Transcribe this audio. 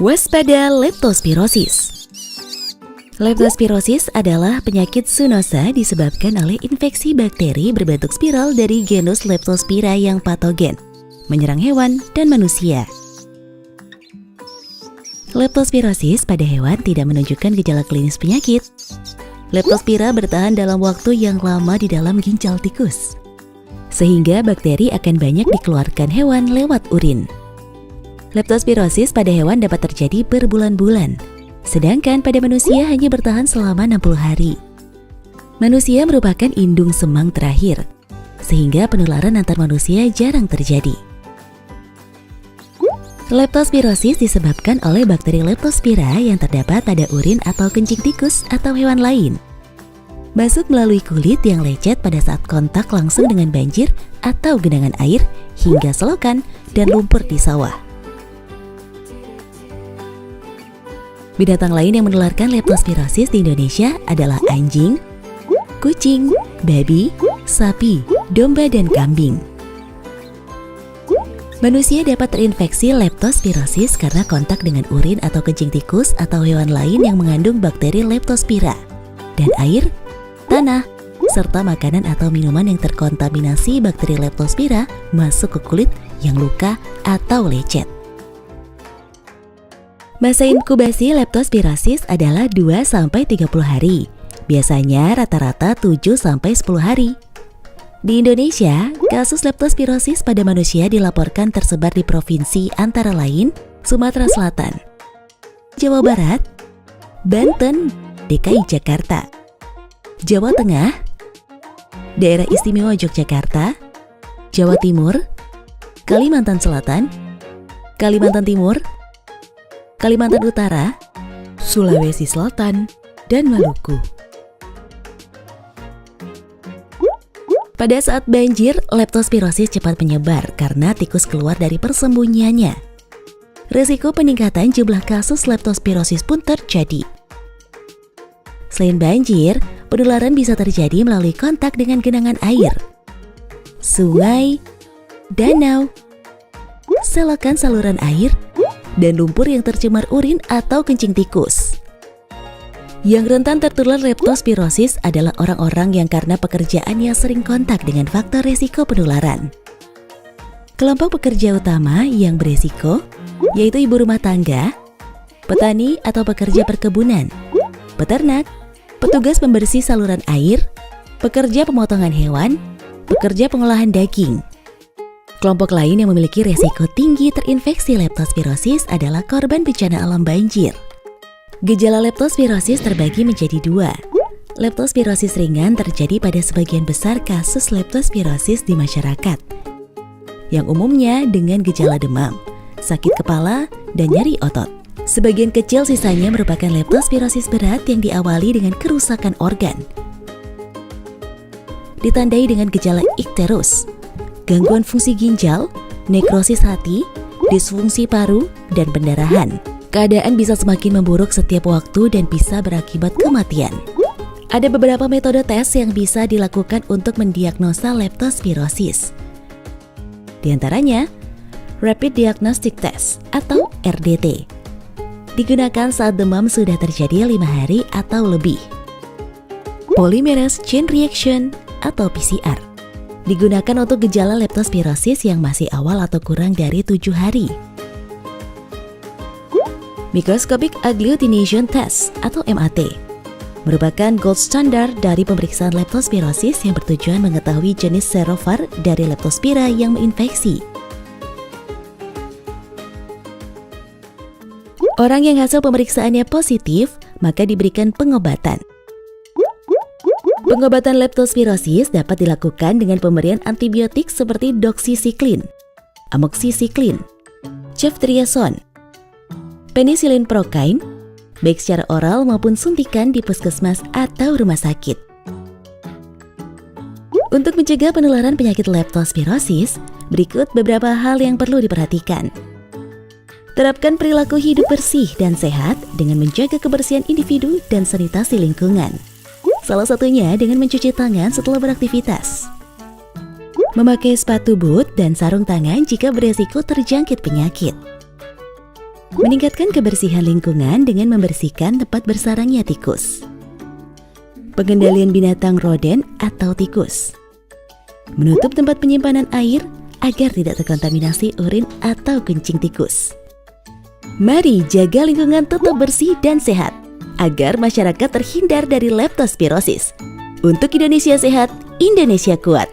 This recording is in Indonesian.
Waspada leptospirosis. Leptospirosis adalah penyakit zoonosa disebabkan oleh infeksi bakteri berbentuk spiral dari genus Leptospira yang patogen, menyerang hewan dan manusia. Leptospirosis pada hewan tidak menunjukkan gejala klinis penyakit. Leptospira bertahan dalam waktu yang lama di dalam ginjal tikus, sehingga bakteri akan banyak dikeluarkan hewan lewat urin. Leptospirosis pada hewan dapat terjadi berbulan-bulan, sedangkan pada manusia hanya bertahan selama 60 hari. Manusia merupakan indung semang terakhir, sehingga penularan antar manusia jarang terjadi. Leptospirosis disebabkan oleh bakteri Leptospira yang terdapat pada urin atau kencing tikus atau hewan lain. Masuk melalui kulit yang lecet pada saat kontak langsung dengan banjir atau genangan air hingga selokan dan lumpur di sawah. Binatang lain yang menularkan leptospirosis di Indonesia adalah anjing, kucing, babi, sapi, domba, dan kambing. Manusia dapat terinfeksi leptospirosis karena kontak dengan urin atau kencing tikus atau hewan lain yang mengandung bakteri Leptospira, dan air, tanah, serta makanan atau minuman yang terkontaminasi bakteri Leptospira masuk ke kulit yang luka atau lecet. Masa inkubasi leptospirosis adalah 2-30 hari. Biasanya rata-rata 7-10 hari. Di Indonesia, kasus leptospirosis pada manusia dilaporkan tersebar di provinsi antara lain Sumatera Selatan, Jawa Barat, Banten, DKI Jakarta, Jawa Tengah, Daerah Istimewa Yogyakarta, Jawa Timur, Kalimantan Selatan, Kalimantan Timur, Kalimantan Utara, Sulawesi Selatan, dan Maluku. Pada saat banjir, leptospirosis cepat menyebar karena tikus keluar dari persembunyiannya. Risiko peningkatan jumlah kasus leptospirosis pun terjadi. Selain banjir, penularan bisa terjadi melalui kontak dengan genangan air, sungai, danau, selokan saluran air, dan lumpur yang tercemar urin atau kencing tikus. Yang rentan tertular leptospirosis adalah orang-orang yang karena pekerjaannya sering kontak dengan faktor risiko penularan. Kelompok pekerja utama yang berisiko yaitu ibu rumah tangga, petani atau pekerja perkebunan, peternak, petugas pembersih saluran air, pekerja pemotongan hewan, pekerja pengolahan daging. Kelompok lain yang memiliki resiko tinggi terinfeksi leptospirosis adalah korban bencana alam banjir. Gejala leptospirosis terbagi menjadi 2. Leptospirosis ringan terjadi pada sebagian besar kasus leptospirosis di masyarakat, yang umumnya dengan gejala demam, sakit kepala, dan nyeri otot. Sebagian kecil sisanya merupakan leptospirosis berat yang diawali dengan kerusakan organ, ditandai dengan gejala ikterus, gangguan fungsi ginjal, nekrosis hati, disfungsi paru, dan pendarahan. Keadaan bisa semakin memburuk setiap waktu dan bisa berakibat kematian. Ada beberapa metode tes yang bisa dilakukan untuk mendiagnosa leptospirosis. Di antaranya, Rapid Diagnostic Test atau RDT. Digunakan saat demam sudah terjadi 5 hari atau lebih. Polymerase Chain Reaction atau PCR. Digunakan untuk gejala leptospirosis yang masih awal atau kurang dari 7 hari. Microscopic Agglutination Test atau MAT merupakan gold standard dari pemeriksaan leptospirosis yang bertujuan mengetahui jenis serovar dari Leptospira yang menginfeksi. Orang yang hasil pemeriksaannya positif, maka diberikan pengobatan. Pengobatan leptospirosis dapat dilakukan dengan pemberian antibiotik seperti doxycycline, amoxicillin, ceftriaxone, penicillin procaine, baik secara oral maupun suntikan di puskesmas atau rumah sakit. Untuk mencegah penularan penyakit leptospirosis, berikut beberapa hal yang perlu diperhatikan. Terapkan perilaku hidup bersih dan sehat dengan menjaga kebersihan individu dan sanitasi lingkungan. Salah satunya dengan mencuci tangan setelah beraktivitas. Memakai sepatu boot dan sarung tangan jika beresiko terjangkit penyakit. Meningkatkan kebersihan lingkungan dengan membersihkan tempat bersarangnya tikus. Pengendalian binatang roden atau tikus. Menutup tempat penyimpanan air agar tidak terkontaminasi urin atau kencing tikus. Mari jaga lingkungan tetap bersih dan sehat agar masyarakat terhindar dari leptospirosis. Untuk Indonesia sehat, Indonesia kuat.